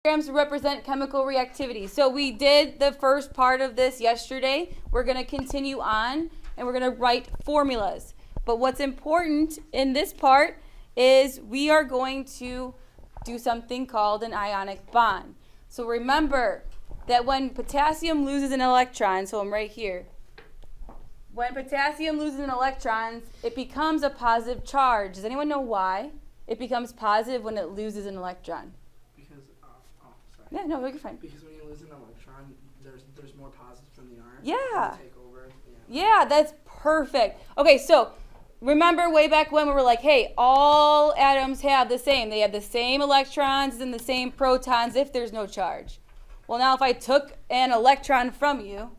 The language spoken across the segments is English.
Diagrams represent chemical reactivity. So we did the first part of this yesterday. We're going to continue on and we're going to write formulas. But what's important in this part is we are going to do something called an ionic bond. So remember that when potassium loses an electron, so I'm right here, when potassium loses an electron, it becomes a positive charge. Does anyone know why it becomes positive when it loses an electron? Yeah, no, you're fine. Because when you lose an electron, there's more positives from the iron. Yeah. Take over. Yeah, that's perfect. Okay, so remember way back when we were like, hey, all atoms have the same. They have the same electrons and the same protons if there's no charge. Well, now if I took an electron from you,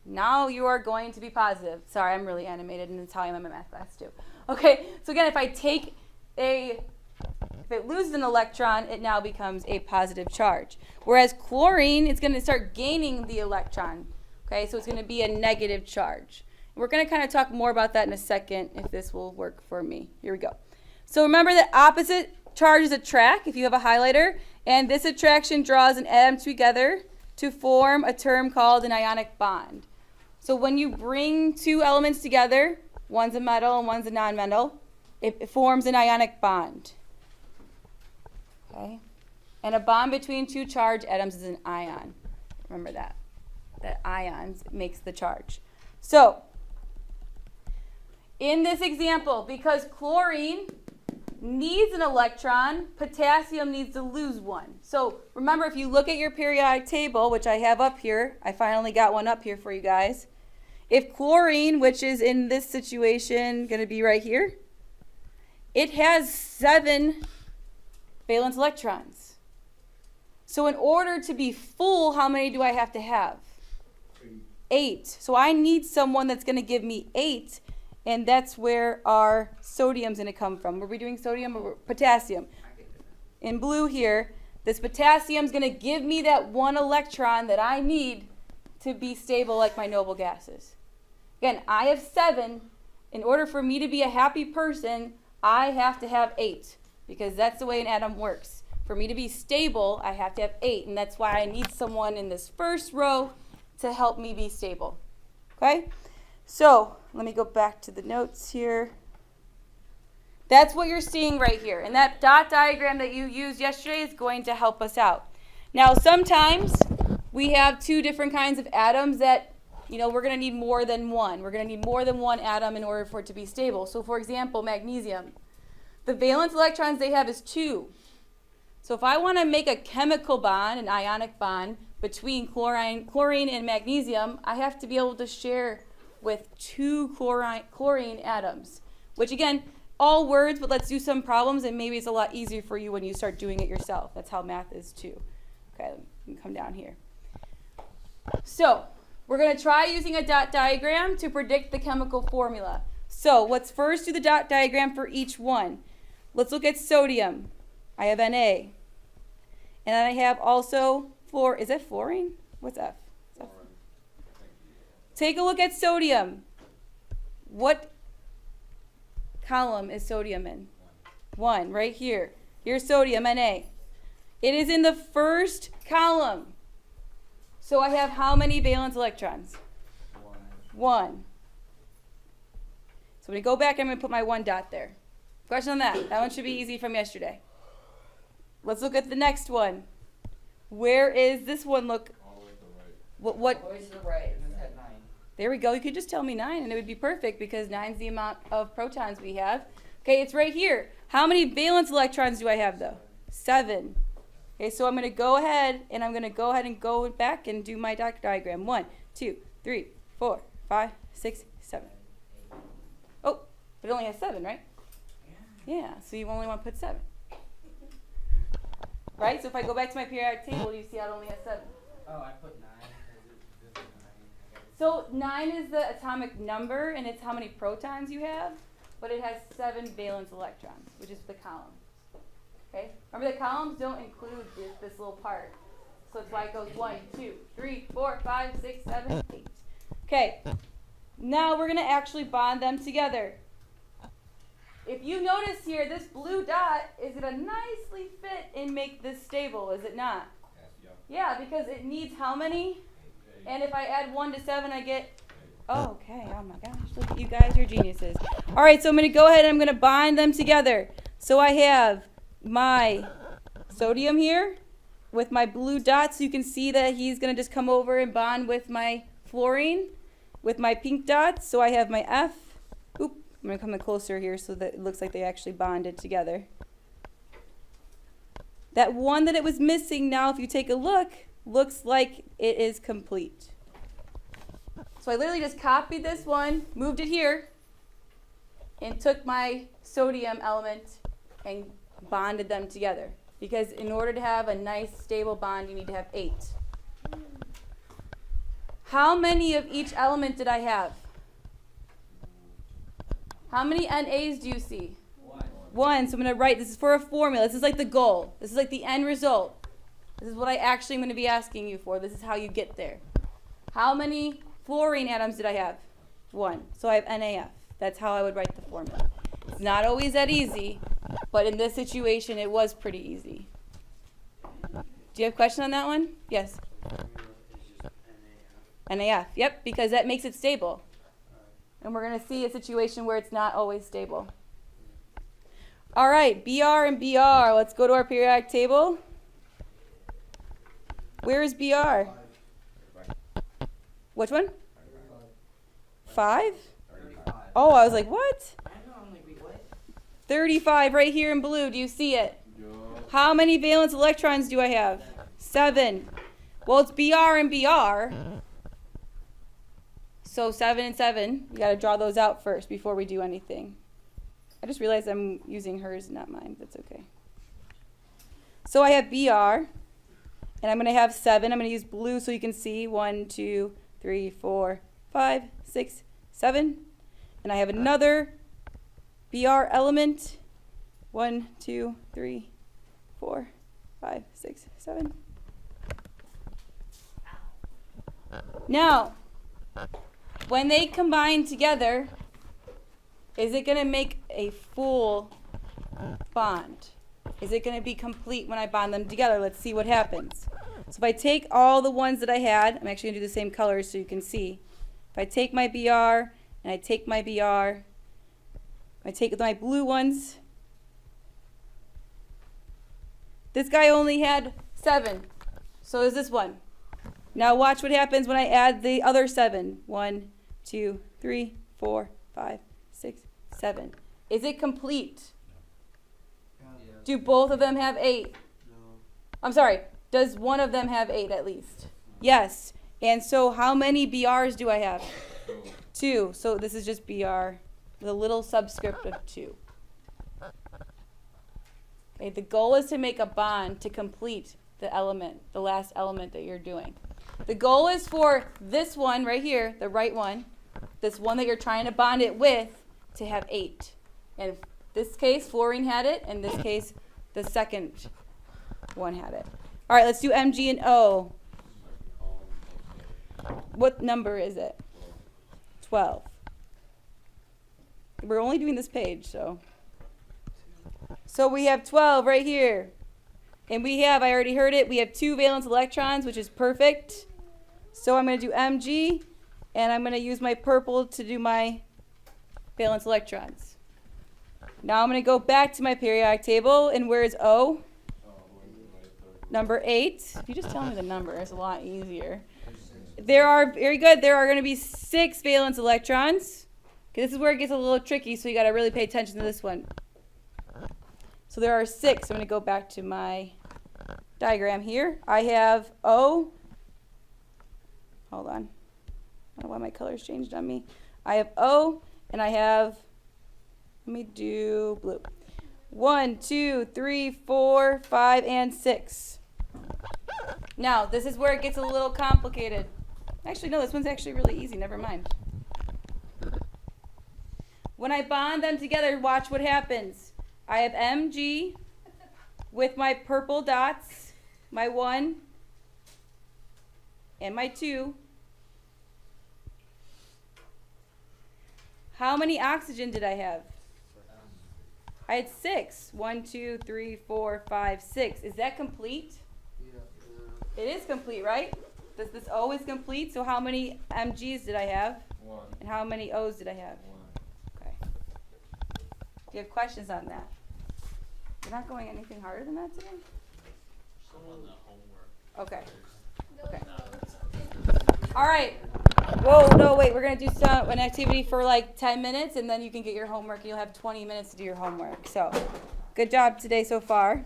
now you are going to be positive. Sorry, I'm really animated, and that's how I am in my math class too. Okay, so again, if it loses an electron, it now becomes a positive charge. Whereas chlorine, it's going to start gaining the electron. Okay, so it's going to be a negative charge. We're going to kind of talk more about that in a second if this will work for me. Here we go. So remember that opposite charges attract if you have a highlighter, and this attraction draws an atom together to form a term called an ionic bond. So when you bring two elements together, one's a metal and one's a non-metal, it forms an ionic bond. Okay? And a bond between two charged atoms is an ion. Remember that. That ions makes the charge. So, in this example, because chlorine needs an electron, potassium needs to lose one. So, remember, if you look at your periodic table, which I have up here, I finally got one up here for you guys. If chlorine, which is in this situation going to be right here, it has 7 valence electrons. So in order to be full, how many do I have to have? 8. So I need someone that's going to give me 8, and that's where our sodium's going to come from. Were we doing sodium or potassium? In blue here, this potassium's going to give me that 1 electron that I need to be stable like my noble gases. Again, I have 7. In order for me to be a happy person, I have to have 8. Because that's the way an atom works. For me to be stable, I have to have 8, and that's why I need someone in this first row to help me be stable. Okay? So, let me go back to the notes here. That's what you're seeing right here. And that dot diagram that you used yesterday is going to help us out. Now, sometimes we have 2 different kinds of atoms that, we're going to need more than one. We're going to need more than one atom in order for it to be stable. So, for example, magnesium. The valence electrons they have is 2. So if I want to make a chemical bond, an ionic bond, between chlorine and magnesium, I have to be able to share with 2 chlorine atoms. Which again, all words, but let's do some problems, and maybe it's a lot easier for you when you start doing it yourself. That's how math is too. Okay, you can come down here. So we're going to try using a dot diagram to predict the chemical formula. So let's first do the dot diagram for each one. Let's look at sodium. I have Na. And then I have also is that fluorine? What's F? Take a look at sodium. What column is sodium in? 1, right here. Here's sodium, Na. It is in the first column. So I have how many valence electrons? 1. So I'm going to go back and I'm going to put my 1 dot there. Question on that. That one should be easy from yesterday. Let's look at the next one. Where is this one? Look. All the way to the right. What? All the way to the right, and then at 9. There we go. You could just tell me 9, and it would be perfect because 9 is the amount of protons we have. Okay, it's right here. How many valence electrons do I have, though? 7. Okay, so I'm going to go ahead, and I'm going to go back and do my dot diagram. 1, 2, 3, 4, 5, 6, 7. Oh, but it only has 7, right? Yeah, so you only want to put 7. Right? So if I go back to my periodic table, you see it only has 7. Oh, I put 9. This is 9. So 9 is the atomic number, and it's how many protons you have, but it has 7 valence electrons, which is the columns. Okay? Remember, the columns don't include this little part. So that's why it goes 1, 2, 3, 4, 5, 6, 7, 8. Okay. Now we're going to actually bond them together. If you notice here, this blue dot is going to nicely fit and make this stable, is it not? Yeah, because it needs how many? And if I add 1 to 7, I get, oh, okay, oh my gosh, look at you guys, you're geniuses. All right, so I'm going to go ahead and I'm going to bind them together. So I have my sodium here with my blue dots. So you can see that he's going to just come over and bond with my fluorine with my pink dots. So I have my F. Oop, I'm going to come in closer here so that it looks like they actually bonded together. That one that it was missing now, if you take a look, looks like it is complete. So I literally just copied this one, moved it here, and took my sodium element and bonded them together. Because in order to have a nice stable bond, you need to have 8. How many of each element did I have? How many NAs do you see? 1. So I'm going to write, this is for a formula. This is like the goal. This is like the end result. This is what I actually am going to be asking you for. This is how you get there. How many fluorine atoms did I have? 1. So I have NaF. That's how I would write the formula. It's not always that easy, but in this situation, it was pretty easy. Do you have a question on that one? Yes. NaF. Yep, because that makes it stable. And we're going to see a situation where it's not always stable. All right, Br and Br. Let's go to our periodic table. Where is Br? Which one? 5? Oh, I was like, what? 35 right here in blue. Do you see it? How many valence electrons do I have? 7. Well, it's Br and Br. So 7 and 7. You got to draw those out first before we do anything. I just realized I'm using hers, not mine. That's okay. So I have Br, and I'm going to have 7. I'm going to use blue so you can see 1, 2, 3, 4, 5, 6, 7. And I have another Br element. 1, 2, 3, 4, 5, 6, 7. Now, when they combine together, is it going to make a full bond? Is it going to be complete when I bond them together? Let's see what happens. So if I take all the ones that I had, I'm actually going to do the same colors so you can see. If I take my Br and I take my Br, I take my blue ones. This guy only had 7. So is this one. Now watch what happens when I add the other 7. 1, 2, 3, 4, 5, 6, 7. Is it complete? Yeah. Do both of them have 8? No. I'm sorry. Does one of them have 8 at least? Yes. And so how many BRs do I have? 2. So this is just BR with a little subscript of 2. Okay, the goal is to make a bond to complete the element, the last element that you're doing. The goal is for this one right here, the right one, this one that you're trying to bond it with, to have 8. And in this case, fluorine had it. In this case, the second one had it. All right, let's do Mg and O. What number is it? 12. We're only doing this page, so. So we have 12 right here. And we have, I already heard it, we have 2 valence electrons, which is perfect. So I'm going to do Mg, and I'm going to use my purple to do my valence electrons. Now I'm going to go back to my periodic table, and where is O? Number 8. If you just tell me the number, it's a lot easier. There are, very good, there are going to be 6 valence electrons. Okay, this is where it gets a little tricky, so you got to really pay attention to this one. So there are 6. I'm going to go back to my diagram here. I have O. Hold on. I don't know why my colors changed on me. I have O, and I have, let me do blue. 1, 2, 3, 4, 5, and 6. Now, this is where it gets a little complicated. Actually, no, this one's actually really easy. Never mind. When I bond them together, watch what happens. I have Mg with my purple dots, my 1 and my 2. How many oxygen did I have? I had 6. 1, 2, 3, 4, 5, 6. Is that complete? Yeah. It is complete, right? Does this O is complete? So how many mg's did I have? 1. And how many O's did I have? 1. Okay. Do you have questions on that? You're not going anything harder than that today? Some on the homework. Okay. Okay. All right. Whoa, no, wait. We're going to do an activity for like 10 minutes, and then you can get your homework. You'll have 20 minutes to do your homework. So, good job today so far.